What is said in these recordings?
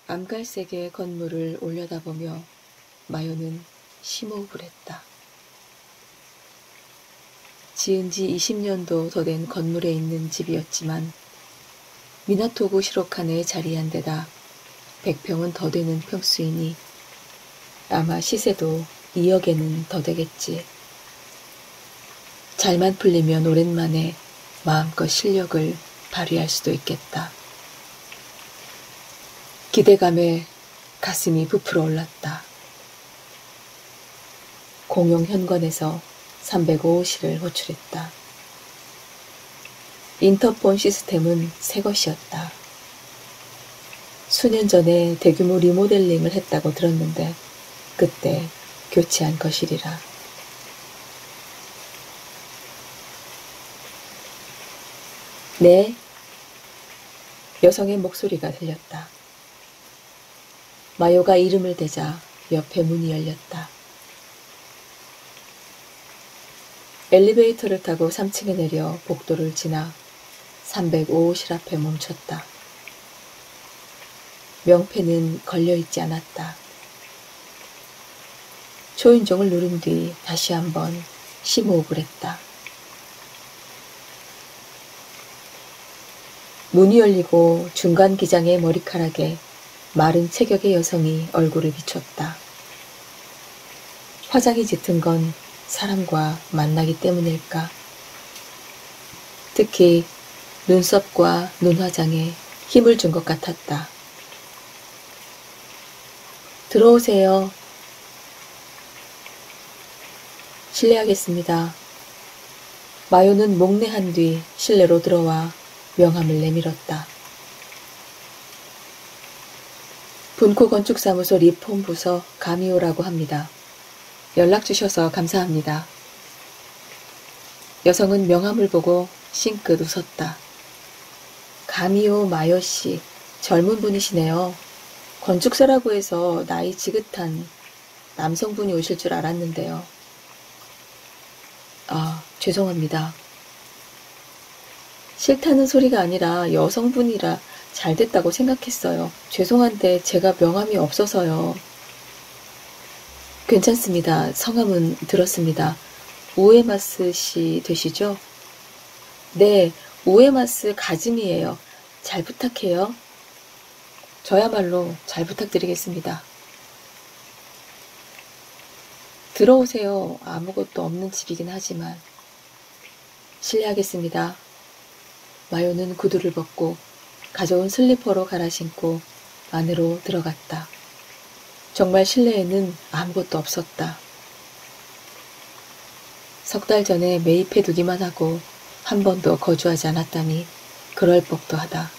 암갈색의 건물을 올려다보며 마요는 심호흡을 했다. 지은 지 20년도 더 된 건물에 있는 집이었지만 미나토구 시로칸에 자리한 데다 100평은 더 되는 평수이니 아마 시세도 2억에는 더 되겠지. 잘만 풀리면 오랜만에 마음껏 실력을 발휘할 수도 있겠다. 기대감에 가슴이 부풀어 올랐다. 공용 현관에서 305호실을 호출했다. 인터폰 시스템은 새 것이었다. 수년 전에 대규모 리모델링을 했다고 들었는데 그때 교체한 것이리라. 네. 여성의 목소리가 들렸다. 마요가 이름을 대자 옆에 문이 열렸다. 엘리베이터를 타고 3층에 내려 복도를 지나 305호실 앞에 멈췄다. 명패는 걸려있지 않았다. 초인종을 누른 뒤 다시 한번 심호흡을 했다. 문이 열리고 중간 기장의 머리카락에 마른 체격의 여성이 얼굴을 비췄다. 화장이 짙은 건 사람과 만나기 때문일까? 특히 눈썹과 눈화장에 힘을 준 것 같았다. 들어오세요. 실례하겠습니다. 마요는 목례한 뒤 실내로 들어와 명함을 내밀었다. 분코건축사무소 리폼부서 가미오라고 합니다. 연락 주셔서 감사합니다. 여성은 명함을 보고 싱긋 웃었다. 가미오 마요씨, 젊은 분이시네요. 건축사라고 해서 나이 지긋한 남성분이 오실 줄 알았는데요. 아, 죄송합니다. 싫다는 소리가 아니라 여성분이라 잘 됐다고 생각했어요. 죄송한데 제가 명함이 없어서요. 괜찮습니다. 성함은 들었습니다. 우에마스 씨 되시죠? 네, 우에마스 가즈미예요. 잘 부탁해요. 저야말로 잘 부탁드리겠습니다. 들어오세요. 아무것도 없는 집이긴 하지만. 실례하겠습니다. 마요는 구두를 벗고 가져온 슬리퍼로 갈아 신고 안으로 들어갔다. 정말 실내에는 아무것도 없었다. 석 달 전에 매입해두기만 하고 한 번도 거주하지 않았다니 그럴 법도 하다.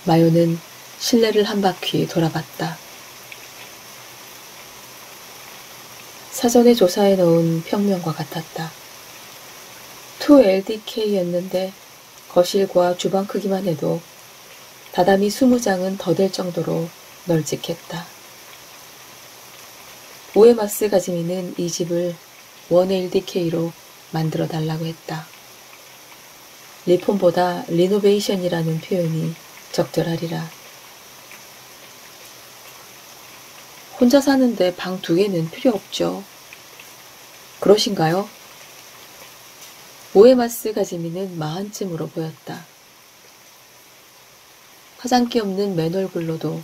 마요는 실내를 한 바퀴 돌아봤다. 사전에 조사해 놓은 평면과 같았다. 2LDK였는데 거실과 주방 크기만 해도 다다미 20장은 더 될 정도로 널찍했다. 우에마스 가즈미는 이 집을 1LDK로 만들어 달라고 했다. 리폼보다 리노베이션이라는 표현이 적절하리라. 혼자 사는데 방 2개는 필요 없죠. 그러신가요? 우에마스 가즈미는 마흔쯤으로 보였다. 화장기 없는 맨얼굴로도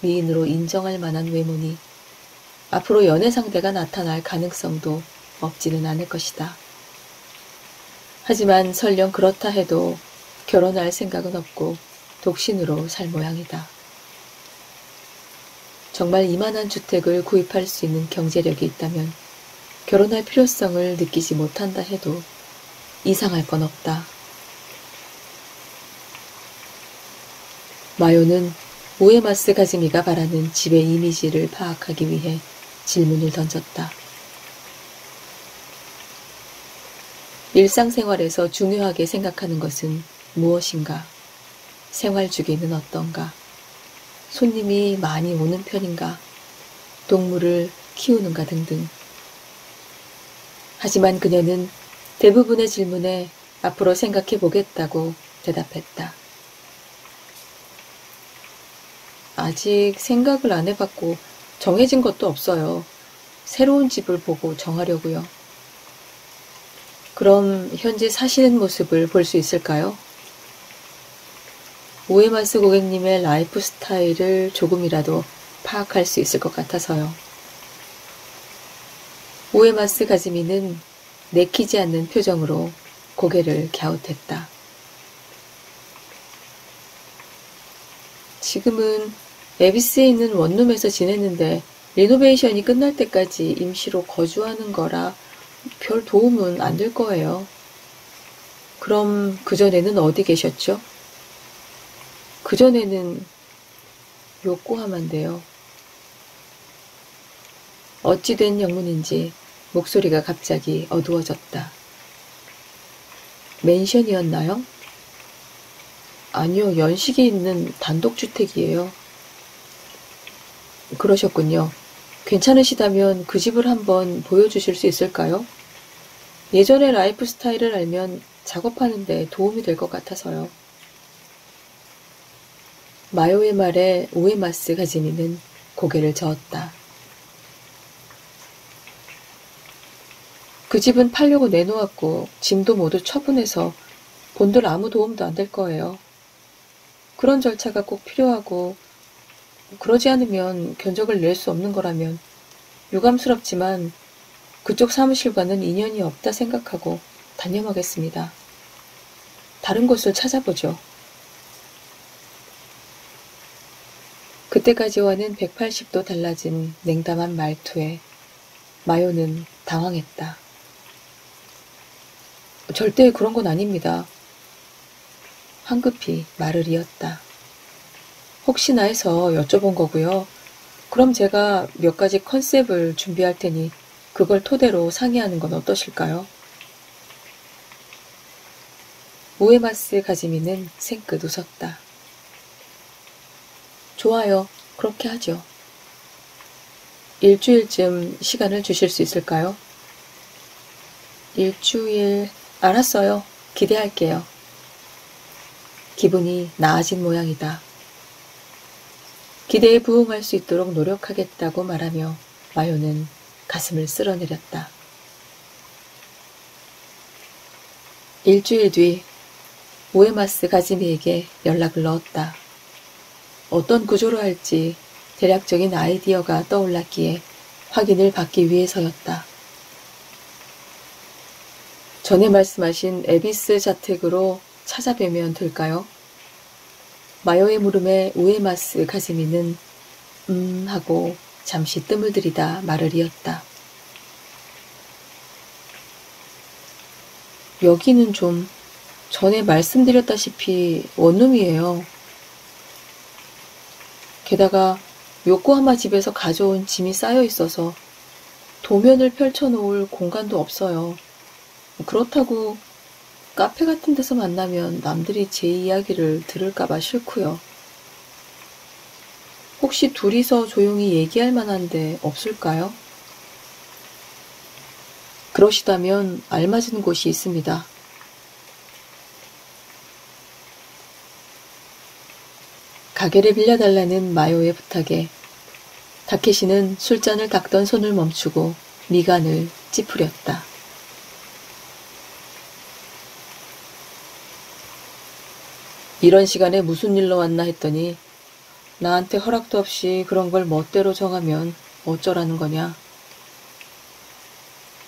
미인으로 인정할 만한 외모니 앞으로 연애 상대가 나타날 가능성도 없지는 않을 것이다. 하지만 설령 그렇다 해도 결혼할 생각은 없고 독신으로 살 모양이다. 정말 이만한 주택을 구입할 수 있는 경제력이 있다면 결혼할 필요성을 느끼지 못한다 해도 이상할 건 없다. 마요는 우에마스 가즈미가 바라는 집의 이미지를 파악하기 위해 질문을 던졌다. 일상생활에서 중요하게 생각하는 것은 무엇인가? 생활 주기는 어떤가? 손님이 많이 오는 편인가? 동물을 키우는가 등등. 하지만 그녀는 대부분의 질문에 앞으로 생각해 보겠다고 대답했다. 아직 생각을 안 해봤고 정해진 것도 없어요. 새로운 집을 보고 정하려고요. 그럼 현재 사시는 모습을 볼 수 있을까요? 우에마스 고객님의 라이프 스타일을 조금이라도 파악할 수 있을 것 같아서요. 우에마스 가즈미는 내키지 않는 표정으로 고개를 갸웃했다. 지금은 에비스에 있는 원룸에서 지냈는데 리노베이션이 끝날 때까지 임시로 거주하는 거라 별 도움은 안 될 거예요. 그럼 그전에는 어디 계셨죠? 그전에는 요코하마인데요. 어찌 된 영문인지 목소리가 갑자기 어두워졌다. 맨션이었나요? 아니요, 연식이 있는 단독주택이에요. 그러셨군요. 괜찮으시다면 그 집을 한번 보여주실 수 있을까요? 예전의 라이프 스타일을 알면 작업하는 데 도움이 될 것 같아서요. 마요의 말에 우에마스 가지미는 고개를 저었다. 그 집은 팔려고 내놓았고 짐도 모두 처분해서 본들 아무 도움도 안 될 거예요. 그런 절차가 꼭 필요하고 그러지 않으면 견적을 낼 수 없는 거라면 유감스럽지만 그쪽 사무실과는 인연이 없다 생각하고 단념하겠습니다. 다른 곳을 찾아보죠. 그때까지와는 180도 달라진 냉담한 말투에 마요는 당황했다. 절대 그런 건 아닙니다. 황급히 말을 이었다. 혹시나 해서 여쭤본 거고요. 그럼 제가 몇 가지 컨셉을 준비할 테니 그걸 토대로 상의하는 건 어떠실까요? 우에마스 가지미는 생긋 웃었다. 좋아요. 그렇게 하죠. 일주일쯤 시간을 주실 수 있을까요? 일주일... 알았어요. 기대할게요. 기분이 나아진 모양이다. 기대에 부응할 수 있도록 노력하겠다고 말하며 마요는 가슴을 쓸어내렸다. 일주일 뒤 우에마스 가지미에게 연락을 넣었다. 어떤 구조로 할지 대략적인 아이디어가 떠올랐기에 확인을 받기 위해서였다. 전에 말씀하신 에비스 자택으로 찾아뵈면 될까요? 마요의 물음에 우에마스 가즈미는 하고 잠시 뜸을 들이다 말을 이었다. 여기는 좀 전에 말씀드렸다시피 원룸이에요. 게다가 요코하마 집에서 가져온 짐이 쌓여 있어서 도면을 펼쳐놓을 공간도 없어요. 그렇다고 카페 같은 데서 만나면 남들이 제 이야기를 들을까봐 싫고요. 혹시 둘이서 조용히 얘기할 만한데 없을까요? 그러시다면 알맞은 곳이 있습니다. 가게를 빌려달라는 마요의 부탁에 다케시는 술잔을 닦던 손을 멈추고 미간을 찌푸렸다. 이런 시간에 무슨 일로 왔나 했더니 나한테 허락도 없이 그런 걸 멋대로 정하면 어쩌라는 거냐.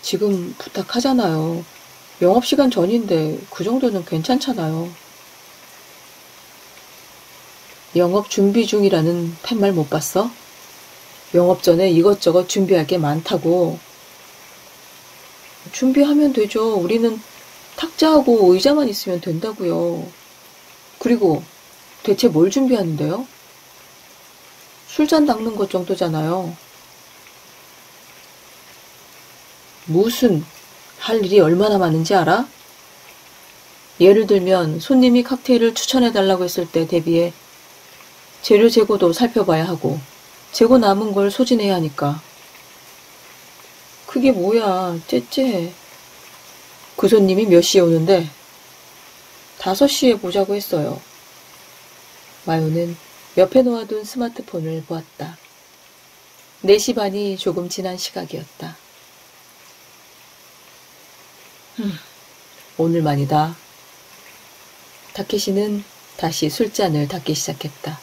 지금 부탁하잖아요. 영업시간 전인데 그 정도는 괜찮잖아요. 영업 준비 중이라는 팻말 못 봤어? 영업 전에 이것저것 준비할 게 많다고. 준비하면 되죠. 우리는 탁자하고 의자만 있으면 된다고요. 그리고 대체 뭘 준비하는데요? 술잔 닦는 것 정도잖아요. 무슨 할 일이 얼마나 많은지 알아? 예를 들면 손님이 칵테일을 추천해달라고 했을 때 대비해 재료 재고도 살펴봐야 하고 재고 남은 걸 소진해야 하니까. 그게 뭐야, 째째해. 그 손님이 몇 시에 오는데? 5시에 보자고 했어요. 마요는 옆에 놓아둔 스마트폰을 보았다. 4시 반이 조금 지난 시각이었다. 오늘만이다. 타케시는 다시 술잔을 닦기 시작했다.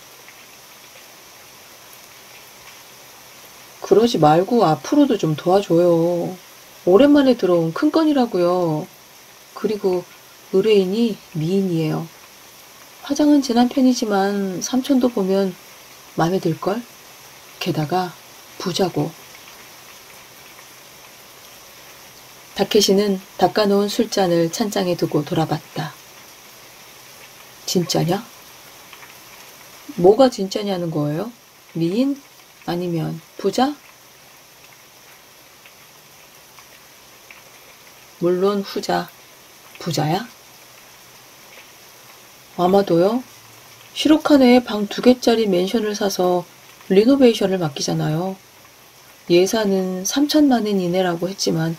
그러지 말고 앞으로도 좀 도와줘요. 오랜만에 들어온 큰 건이라고요. 그리고 의뢰인이 미인이에요. 화장은 진한 편이지만 삼촌도 보면 마음에 들걸? 게다가 부자고. 타케시는 닦아놓은 술잔을 찬장에 두고 돌아봤다. 진짜냐? 뭐가 진짜냐는 거예요? 미인? 아니면 부자? 물론 후자. 부자야? 아마도요. 시로카네에 방 2개짜리 맨션을 사서 리노베이션을 맡기잖아요. 예산은 3천만 엔 이내라고 했지만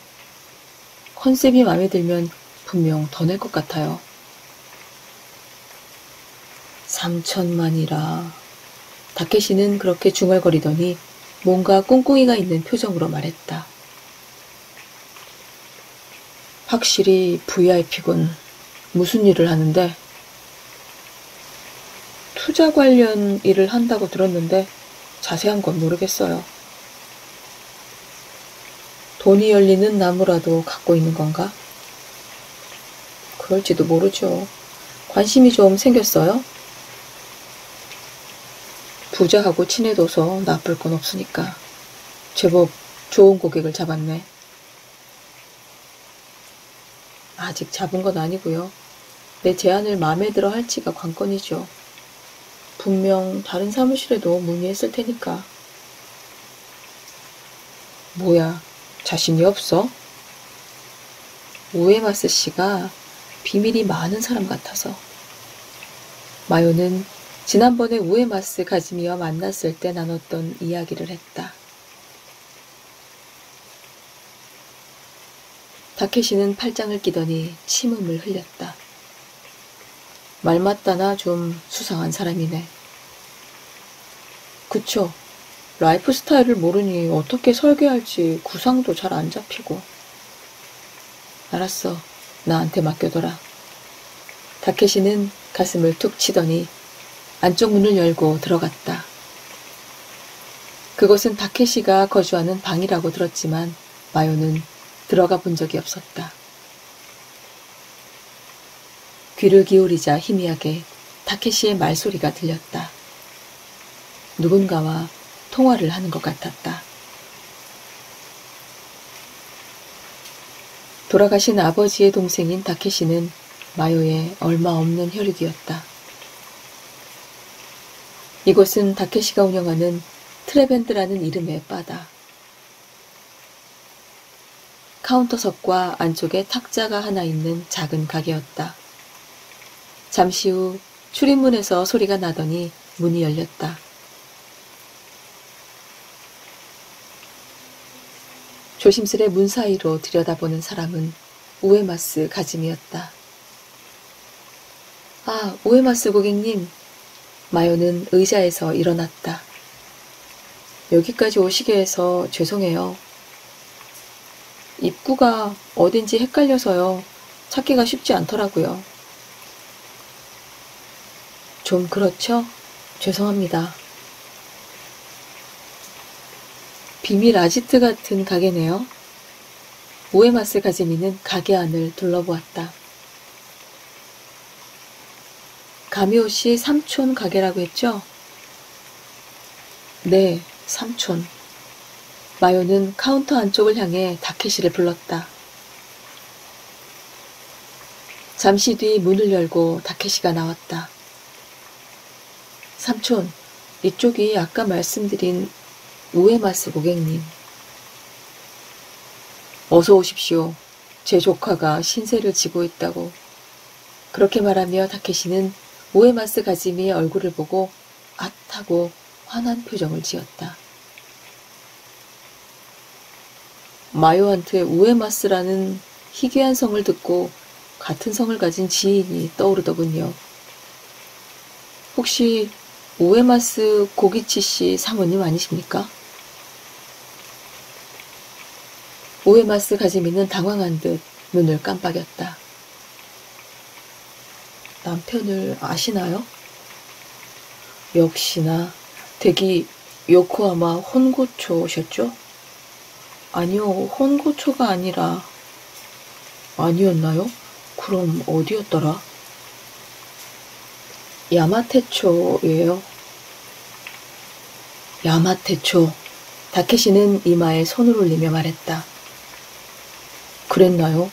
컨셉이 마음에 들면 분명 더 낼 것 같아요. 3천만이라. 다케시는 그렇게 중얼거리더니 뭔가 꿍꿍이가 있는 표정으로 말했다. 확실히 VIP군. 무슨 일을 하는데? 투자 관련 일을 한다고 들었는데 자세한 건 모르겠어요. 돈이 열리는 나무라도 갖고 있는 건가? 그럴지도 모르죠. 관심이 좀 생겼어요? 부자하고 친해둬서 나쁠 건 없으니까. 제법 좋은 고객을 잡았네. 아직 잡은 건 아니고요. 내 제안을 마음에 들어 할지가 관건이죠. 분명 다른 사무실에도 문의했을 테니까. 뭐야, 자신이 없어? 우에마스 씨가 비밀이 많은 사람 같아서. 마요는 지난번에 우에마스 가즈미와 만났을 때 나눴던 이야기를 했다. 다케시는 팔짱을 끼더니 침음을 흘렸다. 말 맞다나 좀 수상한 사람이네. 그쵸. 라이프 스타일을 모르니 어떻게 설계할지 구상도 잘 안 잡히고. 알았어. 나한테 맡겨둬라. 다케시는 가슴을 툭 치더니 안쪽 문을 열고 들어갔다. 그것은 다케시가 거주하는 방이라고 들었지만 마요는 들어가 본 적이 없었다. 귀를 기울이자 희미하게 타케시의 말소리가 들렸다. 누군가와 통화를 하는 것 같았다. 돌아가신 아버지의 동생인 타케시는 마요의 얼마 없는 혈육이었다. 이곳은 타케시가 운영하는 트레밴드라는 이름의 바다. 카운터석과 안쪽에 탁자가 하나 있는 작은 가게였다. 잠시 후 출입문에서 소리가 나더니 문이 열렸다. 조심스레 문 사이로 들여다보는 사람은 우에마스 가즈미였다. 아, 우에마스 고객님. 마요는 의자에서 일어났다. 여기까지 오시게 해서 죄송해요. 입구가 어딘지 헷갈려서요. 찾기가 쉽지 않더라고요. 좀 그렇죠? 죄송합니다. 비밀 아지트 같은 가게네요. 우에마스 가즈미는 가게 안을 둘러보았다. 가미오씨 삼촌 가게라고 했죠? 네, 삼촌. 마요는 카운터 안쪽을 향해 다케시를 불렀다. 잠시 뒤 문을 열고 다케시가 나왔다. 삼촌, 이쪽이 아까 말씀드린 우에마스 고객님. 어서 오십시오. 제 조카가 신세를 지고 있다고. 그렇게 말하며 다케시는 우에마스 가즈미의 얼굴을 보고 앗하고 화난 표정을 지었다. 마요한테 우에마스라는 희귀한 성을 듣고 같은 성을 가진 지인이 떠오르더군요. 혹시 우에마스 고기치 씨 사모님 아니십니까? 우에마스 가지미는 당황한 듯 눈을 깜빡였다. 남편을 아시나요? 역시나 댁이 요코하마 혼고초셨죠? 아니요, 혼고초가 아니라 아니었나요? 그럼 어디였더라? 야마테초예요. 야마테초. 다케시는 이마에 손을 올리며 말했다. 그랬나요?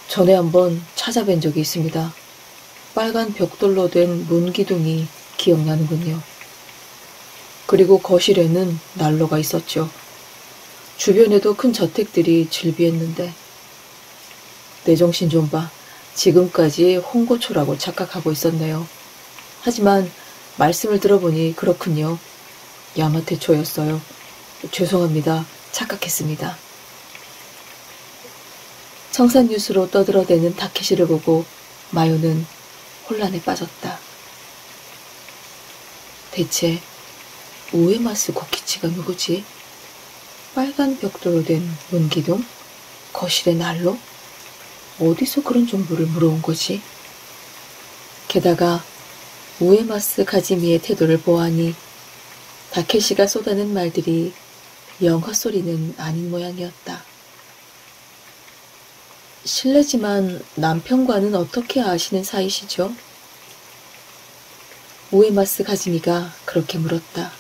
전에 한번 찾아뵌 적이 있습니다. 빨간 벽돌로 된 문기둥이 기억나는군요. 그리고 거실에는 난로가 있었죠. 주변에도 큰 저택들이 즐비했는데 내 정신 좀 봐. 지금까지 홍고초라고 착각하고 있었네요. 하지만 말씀을 들어보니 그렇군요. 야마테초였어요. 죄송합니다. 착각했습니다. 청산유수로 떠들어대는 다케시를 보고 마요는 혼란에 빠졌다. 대체 우에마스 고키치가 누구지? 빨간 벽돌로 된 문기둥? 거실의 난로? 어디서 그런 정보를 물어온 거지? 게다가 우에마스 가지미의 태도를 보아하니 다케시가 쏟아낸 말들이 영 헛소리는 아닌 모양이었다. 실례지만 남편과는 어떻게 아시는 사이시죠? 우에마스 가지미가 그렇게 물었다.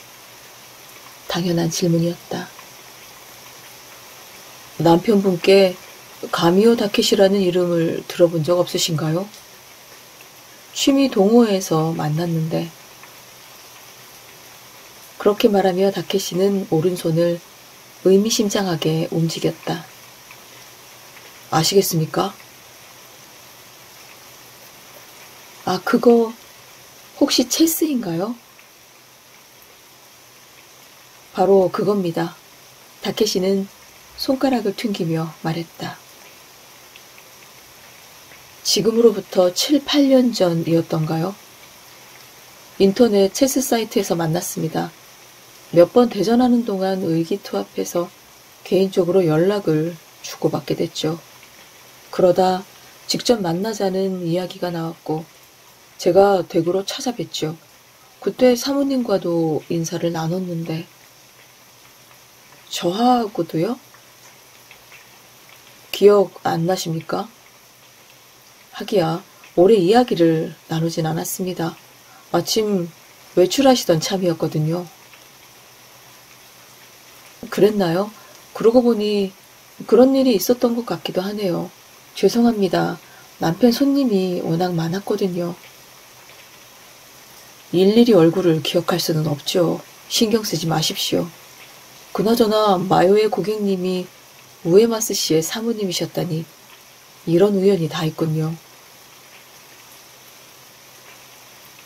당연한 질문이었다. 남편분께 가미오 다케시라는 이름을 들어본 적 없으신가요? 취미 동호회에서 만났는데. 그렇게 말하며 다케시는 오른손을 의미심장하게 움직였다. 아시겠습니까? 아, 그거 혹시 체스인가요? 바로 그겁니다. 다케시는 손가락을 튕기며 말했다. 지금으로부터 7, 8년 전이었던가요? 인터넷 체스 사이트에서 만났습니다. 몇 번 대전하는 동안 의기투합해서 개인적으로 연락을 주고받게 됐죠. 그러다 직접 만나자는 이야기가 나왔고 제가 댁으로 찾아뵀죠. 그때 사모님과도 인사를 나눴는데 저하고도요? 기억 안 나십니까? 하기야 오래 이야기를 나누진 않았습니다. 마침 외출하시던 참이었거든요. 그랬나요? 그러고 보니 그런 일이 있었던 것 같기도 하네요. 죄송합니다. 남편 손님이 워낙 많았거든요. 일일이 얼굴을 기억할 수는 없죠. 신경 쓰지 마십시오. 그나저나 마요의 고객님이 우에마스 씨의 사모님이셨다니 이런 우연이 다 있군요.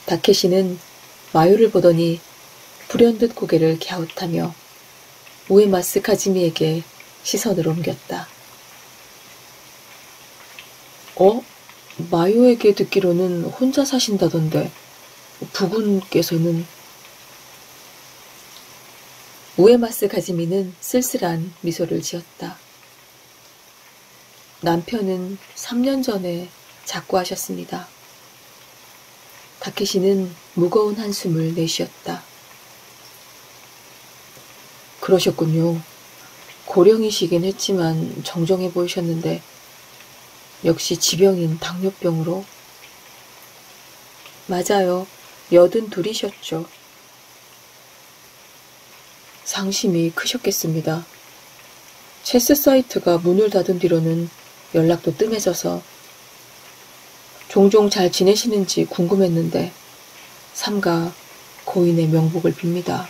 다케시는 마요를 보더니 불현듯 고개를 갸웃하며 우에마스 가지미에게 시선을 옮겼다. 마요에게 듣기로는 혼자 사신다던데 부군께서는? 우에마스 가지미는 쓸쓸한 미소를 지었다. 남편은 3년 전에 작고하셨습니다. 다케시는 무거운 한숨을 내쉬었다. 그러셨군요. 고령이시긴 했지만 정정해 보이셨는데 역시 지병인 당뇨병으로? 맞아요. 82이셨죠. 상심이 크셨겠습니다. 체스 사이트가 문을 닫은 뒤로는 연락도 뜸해져서 종종 잘 지내시는지 궁금했는데 삼가 고인의 명복을 빕니다.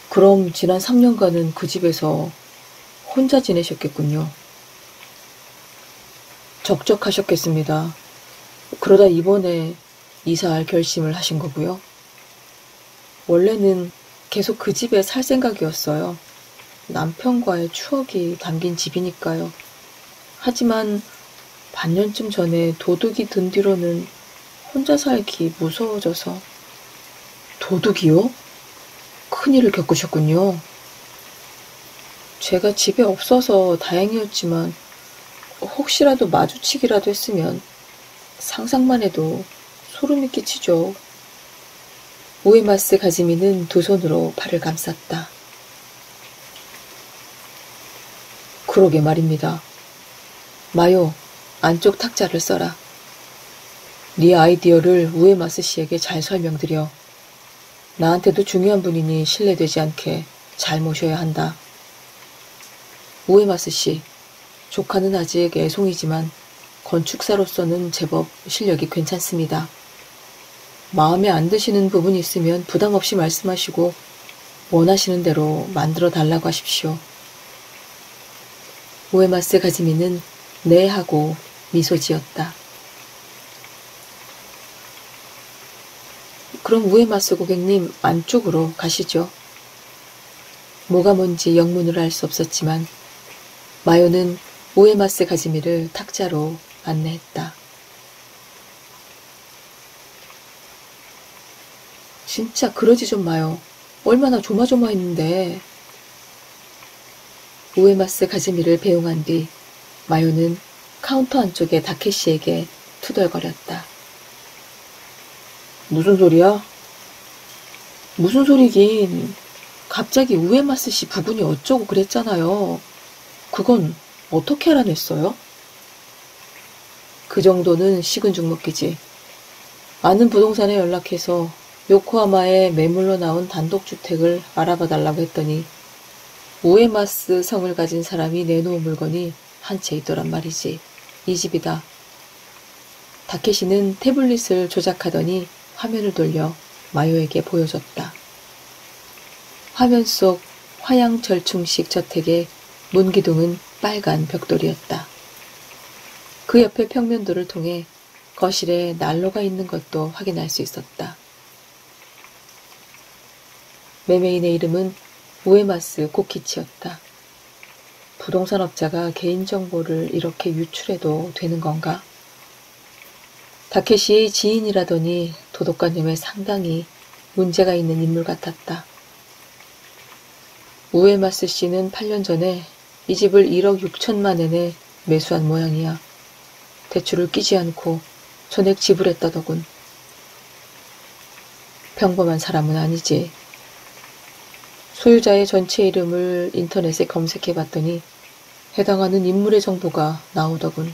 그럼 지난 3년간은 그 집에서 혼자 지내셨겠군요. 적적하셨겠습니다. 그러다 이번에 이사할 결심을 하신 거고요. 원래는 계속 그 집에 살 생각이었어요. 남편과의 추억이 담긴 집이니까요. 하지만 반년쯤 전에 도둑이 든 뒤로는 혼자 살기 무서워져서. 도둑이요? 큰일을 겪으셨군요. 제가 집에 없어서 다행이었지만 혹시라도 마주치기라도 했으면 상상만 해도 소름이 끼치죠. 우에마스 가지미는 두 손으로 발을 감쌌다. 그러게 말입니다. 마요, 안쪽 탁자를 써라. 네 아이디어를 우에마스 씨에게 잘 설명드려. 나한테도 중요한 분이니 신뢰되지 않게 잘 모셔야 한다. 우에마스 씨, 조카는 아직 애송이지만 건축사로서는 제법 실력이 괜찮습니다. 마음에 안 드시는 부분이 있으면 부담 없이 말씀하시고 원하시는 대로 만들어 달라고 하십시오. 우에마스 가지미는 네 하고 미소 지었다. 그럼 우에마스 고객님 안쪽으로 가시죠. 뭐가 뭔지 영문으로 알 수 없었지만 마요는 우에마스 가지미를 탁자로 안내했다. 진짜 그러지 좀 마요. 얼마나 조마조마했는데. 우에마스 가지미를 배웅한 뒤 마요는 카운터 안쪽의 다케시에게 투덜거렸다. 무슨 소리야? 무슨 소리긴. 갑자기 우에마스 씨 부군이 어쩌고 그랬잖아요. 그건 어떻게 알아냈어요? 그 정도는 식은 죽 먹기지. 아는 부동산에 연락해서 요코하마에 매물로 나온 단독주택을 알아봐 달라고 했더니 우에마스 성을 가진 사람이 내놓은 물건이 한 채 있더란 말이지. 이 집이다. 다케시는 태블릿을 조작하더니 화면을 돌려 마요에게 보여줬다. 화면 속 화양 절충식 저택의 문기둥은 빨간 벽돌이었다. 그 옆에 평면도를 통해 거실에 난로가 있는 것도 확인할 수 있었다. 매매인의 이름은 우에마스 고키치였다. 부동산 업자가 개인정보를 이렇게 유출해도 되는 건가? 다케시의 지인이라더니 도덕관념에 상당히 문제가 있는 인물 같았다. 우에마스 씨는 8년 전에 이 집을 1억 6천만 엔에 매수한 모양이야. 대출을 끼지 않고 전액 지불했다더군. 평범한 사람은 아니지. 소유자의 전체 이름을 인터넷에 검색해봤더니 해당하는 인물의 정보가 나오더군.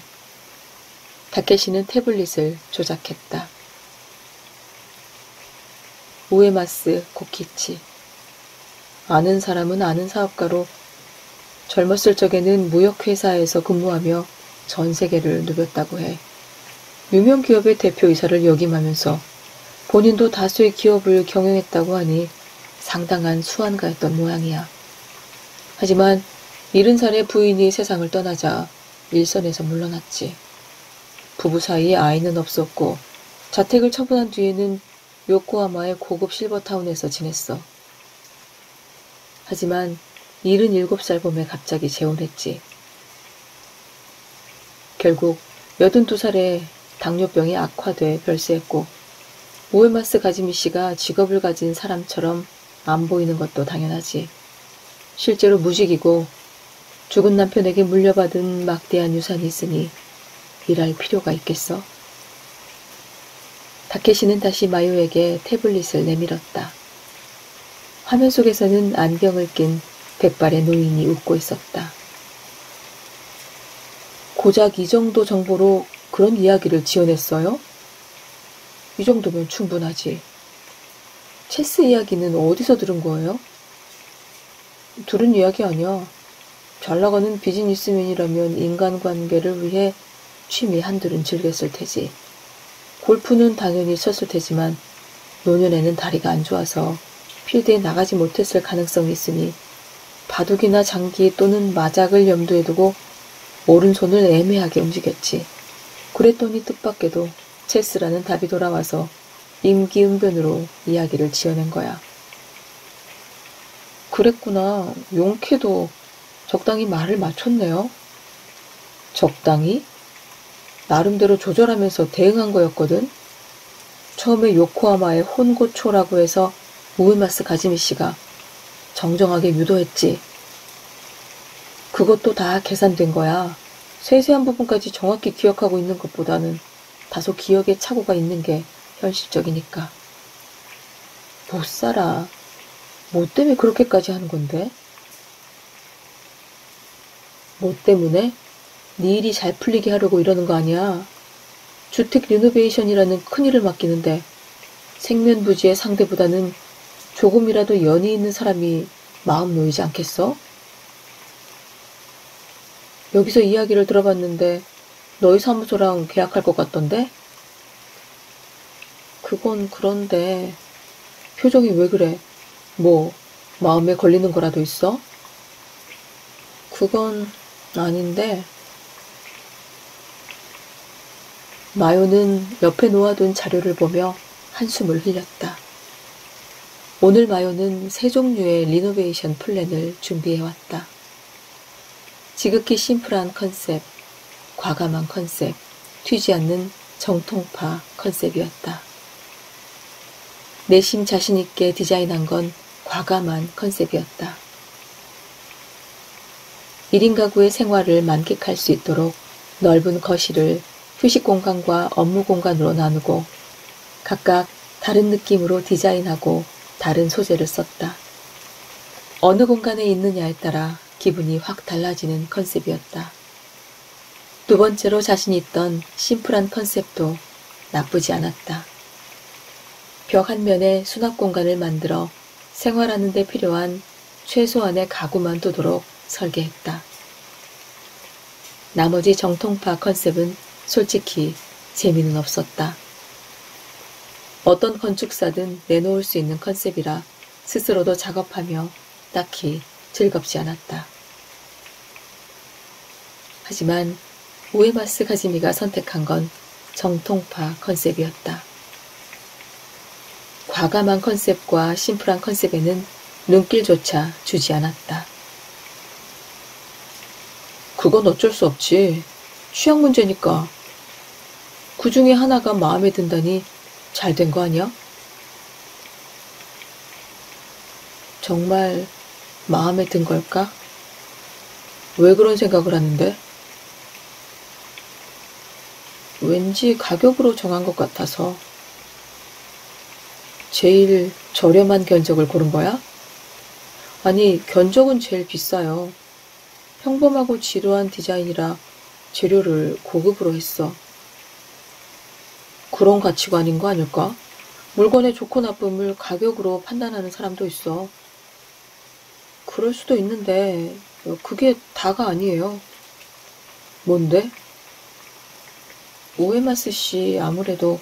다케시는 태블릿을 조작했다. 우에마스 고키치. 아는 사람은 아는 사업가로 젊었을 적에는 무역회사에서 근무하며 전 세계를 누볐다고 해. 유명 기업의 대표이사를 역임하면서 본인도 다수의 기업을 경영했다고 하니 상당한 수완가였던 모양이야. 하지만 70살의 부인이 세상을 떠나자 일선에서 물러났지. 부부 사이에 아이는 없었고 자택을 처분한 뒤에는 요코하마의 고급 실버타운에서 지냈어. 하지만 77살 봄에 갑자기 재혼했지. 결국 82살에 당뇨병이 악화돼 별세했고 우에마스 가지미 씨가 직업을 가진 사람처럼 안 보이는 것도 당연하지. 실제로 무직이고 죽은 남편에게 물려받은 막대한 유산이 있으니 일할 필요가 있겠어? 다케시는 다시 마요에게 태블릿을 내밀었다. 화면 속에서는 안경을 낀 백발의 노인이 웃고 있었다. 고작 이 정도 정보로 그런 이야기를 지어냈어요? 이 정도면 충분하지. 체스 이야기는 어디서 들은 거예요? 들은 이야기 아니야. 잘 나가는 비즈니스맨이라면 인간관계를 위해 취미 한둘은 즐겼을 테지. 골프는 당연히 쳤을 테지만 노년에는 다리가 안 좋아서 필드에 나가지 못했을 가능성이 있으니 바둑이나 장기 또는 마작을 염두에 두고 오른손을 애매하게 움직였지. 그랬더니 뜻밖에도 체스라는 답이 돌아와서 임기응변으로 이야기를 지어낸 거야. 그랬구나. 용케도 적당히 말을 맞췄네요. 적당히? 나름대로 조절하면서 대응한 거였거든. 처음에 요코하마의 혼고초라고 해서 우에마스 가즈미 씨가 정정하게 유도했지. 그것도 다 계산된 거야. 세세한 부분까지 정확히 기억하고 있는 것보다는 다소 기억에 착오가 있는 게 현실적이니까. 못 살아. 뭐 때문에 그렇게까지 하는 건데? 뭐 때문에? 네 일이 잘 풀리게 하려고 이러는 거 아니야. 주택 리노베이션이라는 큰일을 맡기는데 생면부지의 상대보다는 조금이라도 연이 있는 사람이 마음 놓이지 않겠어? 여기서 이야기를 들어봤는데 너희 사무소랑 계약할 것 같던데? 그건 그런데 표정이 왜 그래? 뭐 마음에 걸리는 거라도 있어? 그건 아닌데. 마요는 옆에 놓아둔 자료를 보며 한숨을 흘렸다. 오늘 마요는 세 종류의 리노베이션 플랜을 준비해왔다. 지극히 심플한 컨셉, 과감한 컨셉, 튀지 않는 정통파 컨셉이었다. 내심 자신있게 디자인한 건 과감한 컨셉이었다. 1인 가구의 생활을 만끽할 수 있도록 넓은 거실을 휴식 공간과 업무 공간으로 나누고 각각 다른 느낌으로 디자인하고 다른 소재를 썼다. 어느 공간에 있느냐에 따라 기분이 확 달라지는 컨셉이었다. 두 번째로 자신 있던 심플한 컨셉도 나쁘지 않았다. 벽 한 면에 수납 공간을 만들어 생활하는 데 필요한 최소한의 가구만 두도록 설계했다. 나머지 정통파 컨셉은 솔직히 재미는 없었다. 어떤 건축사든 내놓을 수 있는 컨셉이라 스스로도 작업하며 딱히 즐겁지 않았다. 하지만 우에마스 가즈미가 선택한 건 정통파 컨셉이었다. 과감한 컨셉과 심플한 컨셉에는 눈길조차 주지 않았다. 그건 어쩔 수 없지. 취향 문제니까. 그 중에 하나가 마음에 든다니 잘 된 거 아니야? 정말 마음에 든 걸까? 왜 그런 생각을 하는데? 왠지 가격으로 정한 것 같아서. 제일 저렴한 견적을 고른 거야? 아니, 견적은 제일 비싸요. 평범하고 지루한 디자인이라 재료를 고급으로 했어. 그런 가치관인 거 아닐까? 물건의 좋고 나쁨을 가격으로 판단하는 사람도 있어. 그럴 수도 있는데 그게 다가 아니에요. 뭔데? 우에마스 씨 아무래도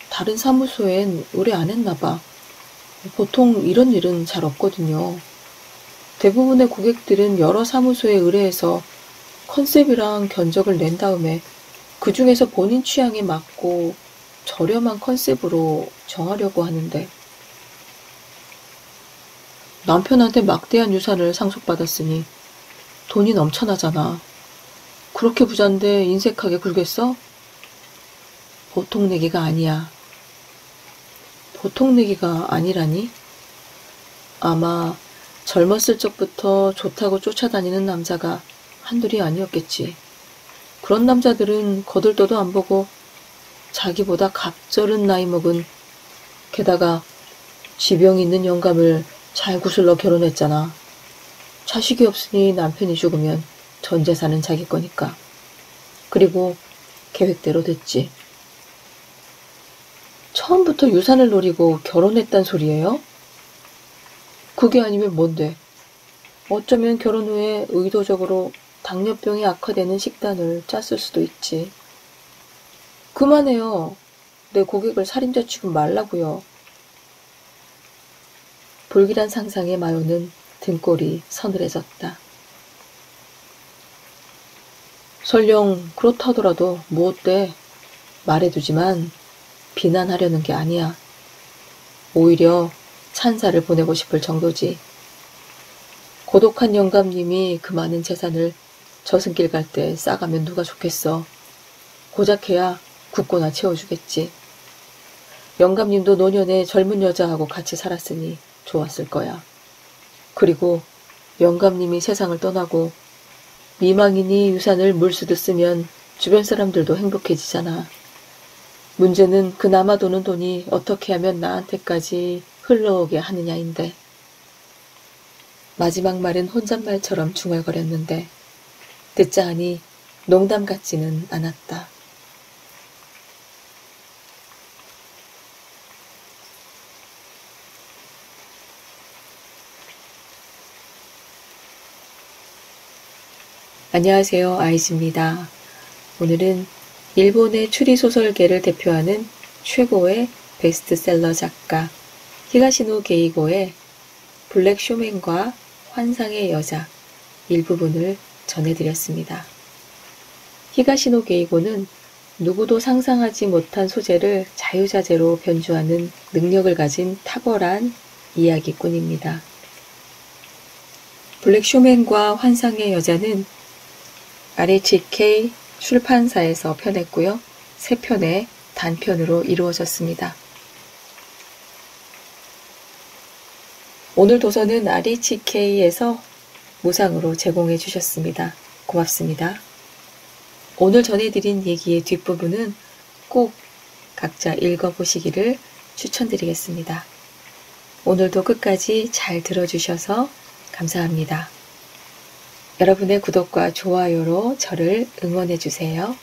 다른 사무소엔 의뢰 안 했나 봐. 보통 이런 일은 잘 없거든요. 대부분의 고객들은 여러 사무소에 의뢰해서 컨셉이랑 견적을 낸 다음에 그 중에서 본인 취향에 맞고 저렴한 컨셉으로 정하려고 하는데 남편한테 막대한 유산을 상속받았으니 돈이 넘쳐나잖아. 그렇게 부잔데 인색하게 굴겠어? 보통 내기가 아니야. 보통 내기가 아니라니? 아마 젊었을 적부터 좋다고 쫓아다니는 남자가 한둘이 아니었겠지. 그런 남자들은 거들떠도 안 보고 자기보다 갑절은 나이 먹은, 게다가 지병이 있는 영감을 잘 구슬러 결혼했잖아. 자식이 없으니 남편이 죽으면 전 재산은 자기 거니까. 그리고 계획대로 됐지. 처음부터 유산을 노리고 결혼했단 소리예요? 그게 아니면 뭔데? 어쩌면 결혼 후에 의도적으로 당뇨병이 악화되는 식단을 짰을 수도 있지. 그만해요. 내 고객을 살인자 취급 말라고요. 불길한 상상의 마요는 등골이 서늘해졌다. 설령 그렇다더라도 뭐 어때? 말해두지만 비난하려는 게 아니야. 오히려 찬사를 보내고 싶을 정도지. 고독한 영감님이 그 많은 재산을 저승길 갈 때 싸가면 누가 좋겠어. 고작 해야 굳고나 채워주겠지. 영감님도 노년에 젊은 여자하고 같이 살았으니 좋았을 거야. 그리고 영감님이 세상을 떠나고 미망인이 유산을 물수도 쓰면 주변 사람들도 행복해지잖아. 문제는 그 남아도는 돈이 어떻게 하면 나한테까지 흘러오게 하느냐인데. 마지막 말은 혼잣말처럼 중얼거렸는데 듣자 하니 농담 같지는 않았다. 안녕하세요. 아이즈입니다. 오늘은 일본의 추리소설계를 대표하는 최고의 베스트셀러 작가 히가시노 게이고의 블랙 쇼맨과 환상의 여자 일부분을 전해드렸습니다. 히가시노 게이고는 누구도 상상하지 못한 소재를 자유자재로 변주하는 능력을 가진 탁월한 이야기꾼입니다. 블랙 쇼맨과 환상의 여자는 RHK 출판사에서 펴냈고요. 3편의 단편으로 이루어졌습니다. 오늘 도서는 RHK에서 무상으로 제공해 주셨습니다. 고맙습니다. 오늘 전해드린 얘기의 뒷부분은 꼭 각자 읽어보시기를 추천드리겠습니다. 오늘도 끝까지 잘 들어주셔서 감사합니다. 여러분의 구독과 좋아요로 저를 응원해 주세요.